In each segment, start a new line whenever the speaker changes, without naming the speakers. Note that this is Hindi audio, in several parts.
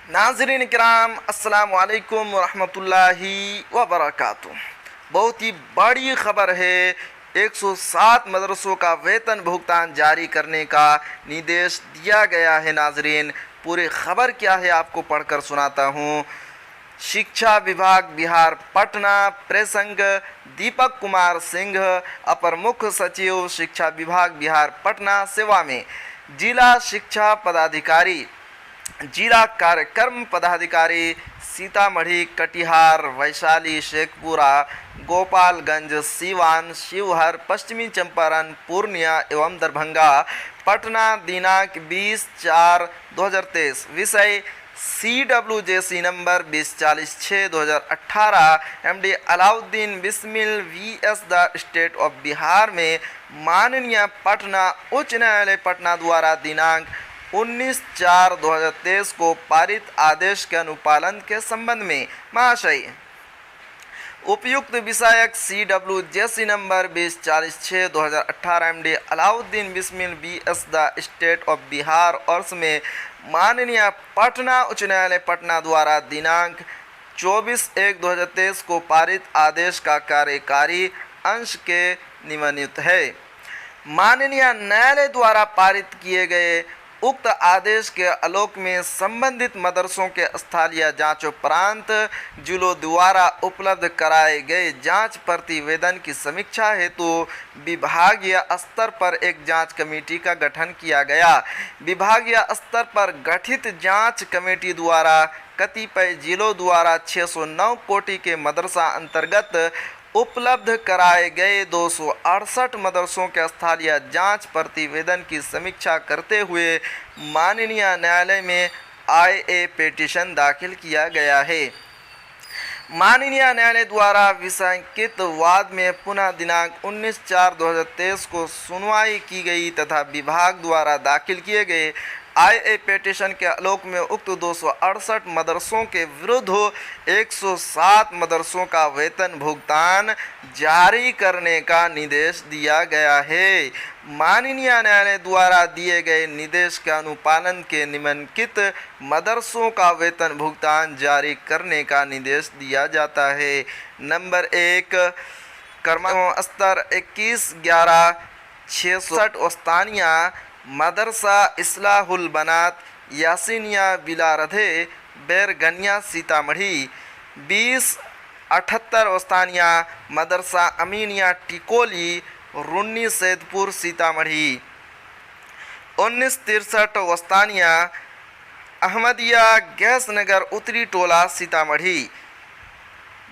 नाज़रीन किराम, अस्सलाम वालेकुम वरहमतुल्लाहि वबरकातुह। बहुत ही बड़ी खबर है। 107 मदरसों का वेतन भुगतान जारी करने का निर्देश दिया गया है। नाज़रीन, पूरी खबर क्या है आपको पढ़कर सुनाता हूँ। शिक्षा विभाग बिहार पटना प्रसंग दीपक कुमार सिंह, अपर मुख्य सचिव शिक्षा विभाग बिहार पटना सेवा में। जिला शिक्षा पदाधिकारी, जिला कार्यक्रम पदाधिकारी सीतामढ़ी, कटिहार, वैशाली, शेखपुरा, गोपालगंज, सीवान, शिवहर, पश्चिमी चंपारण, पूर्णिया एवं दरभंगा। पटना दिनांक 20/4/2023। विषय CWJC number 2046/2018। MD Alauddin Bismil VS the state of Bihar में माननीय पटना उच्च न्यायालय पटना द्वारा दिनांक 19/4/2023 को पारित आदेश के अनुपालन के संबंध में महाशय उपयुक्त विषयक CWJC number 2046/2018 MD Alauddin Bismil VS the state of Bihar और में माननीय पटना उच्च न्यायालय पटना द्वारा दिनांक 24/1/2023 को पारित आदेश का कार्यकारी अंश के निम्नलिखित है। माननीय न्यायालय द्वारा पारित किए गए उक्त आदेश के आलोक में संबंधित मदरसों के स्थलीय जांच उपरांत जिलों द्वारा उपलब्ध कराए गए जांच प्रतिवेदन की समीक्षा हेतु विभागीय स्तर पर एक जांच कमेटी का गठन किया गया। विभागीय स्तर पर गठित जांच कमेटी द्वारा कतिपय जिलों द्वारा 609 कोटि के मदरसा अंतर्गत उपलब्ध कराए गए 268 मदरसों के स्थलीय जांच प्रतिवेदन की समीक्षा करते हुए माननीय न्यायालय में IA पिटीशन दाखिल किया गया है। माननीय न्यायालय द्वारा विसंकित वाद में पुनः दिनांक 19/4/2023 को सुनवाई की गई तथा विभाग द्वारा दाखिल किए गए IA पिटीशन के आलोक में उक्त 268 मदरसों के विरुद्ध 107 मदरसों का वेतन भुगतान जारी करने का निर्देश दिया गया है। माननीय न्यायालय द्वारा दिए गए निर्देश के अनुपालन के निम्नलिखित मदरसों का वेतन भुगतान जारी करने का निर्देश दिया जाता है। नंबर 1, क्रमांक स्तर 21/11/660 वस्तानिया मदरसा इस्लाहुल बनात यासीनिया बिलारधे बैरगनिया सीतामढ़ी। 20/78 वस्तानिया मदरसा अमीनिया टिकोली रुन्नी सैदपुर सीतामढ़ी। 1963 वस्तानिया अहमदिया गैस नगर उत्तरी टोला सीतामढ़ी।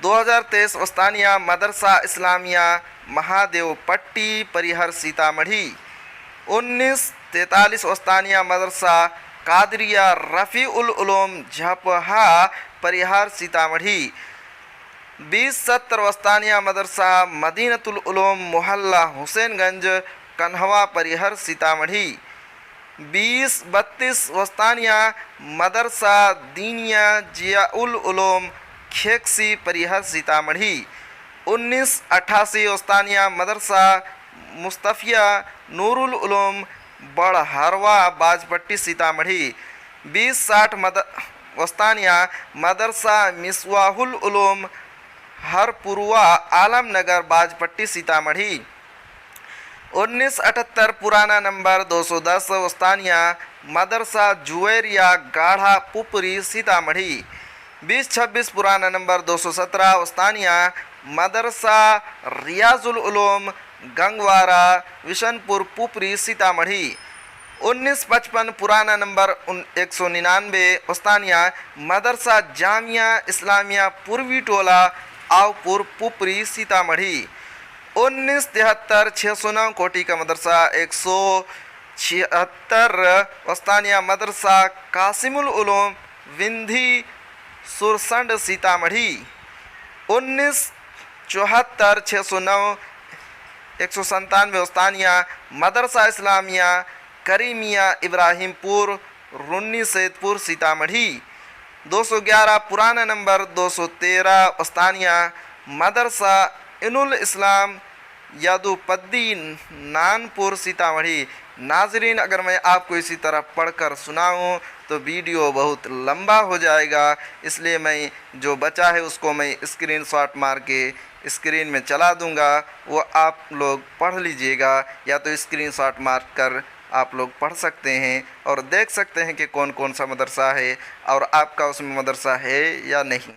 2023 वस्तानिया मदरसा इस्लामिया महादेव पट्टी परिहर सीतामढ़ी। 1943 वस्तानिया मदरसा कादरिया रफ़ी उल उलूम झपहा परिहार सीतामढ़ी। 2070 वस्तानिया मदरसा मदीनतुल उलूम मोहल्ला हुसैनगंज कन्हवा परिहर सीतामढ़ी। 2032 वस्तानिया मदरसा दीनिया जियाउल उलूम खेकसी परिहर सीतामढ़ी। 1988 वस्तानिया मदरसा मुस्तफ़िया नूरुल उलूम बड़हरवा बाजपट्टी सीतामढ़ी। 2060 वस्तानिया मदरसा मिसवाहुल उलूम हरपुरवा आलमनगर बाजपट्टी सीतामढ़ी। 1978 पुराना नंबर 210 वस्तानिया मदरसा जुवेरिया गाढ़ा पुपरी सीतामढ़ी। 2026 पुराना नंबर 217 वस्तानिया मदरसा रियाजुल उलूम गंगवारा विशनपुर पुपरी सीतामढ़ी। 1955 पुराना नंबर 199 वस्तानिया मदरसा जामिया इस्लामिया पूर्वी टोला आवपुर पुपरी सीतामढ़ी। 1973 609 कोटि का मदरसा 176 वस्तानिया मदरसा कासिमुल उलूम विंधी सुरसंड सीतामढ़ी। 1974 609 197 वस्तानिया मदरसा इस्लामिया करीमिया इब्राहिमपुर रुन्नी सैदपुर सीतामढ़ी। 211 पुराना नंबर 213 वस्तानिया मदरसा इनुल इस्लाम यादुपद्दी नानपुर सीतामढ़ी। नाजरीन, अगर मैं आपको इसी तरह पढ़कर सुनाऊं तो वीडियो बहुत लंबा हो जाएगा, इसलिए मैं जो बचा है उसको मैं स्क्रीनशॉट मार के स्क्रीन में चला दूंगा, वो आप लोग पढ़ लीजिएगा, या तो स्क्रीनशॉट मार कर आप लोग पढ़ सकते हैं और देख सकते हैं कि कौन कौन सा मदरसा है और आपका उसमें मदरसा है या नहीं।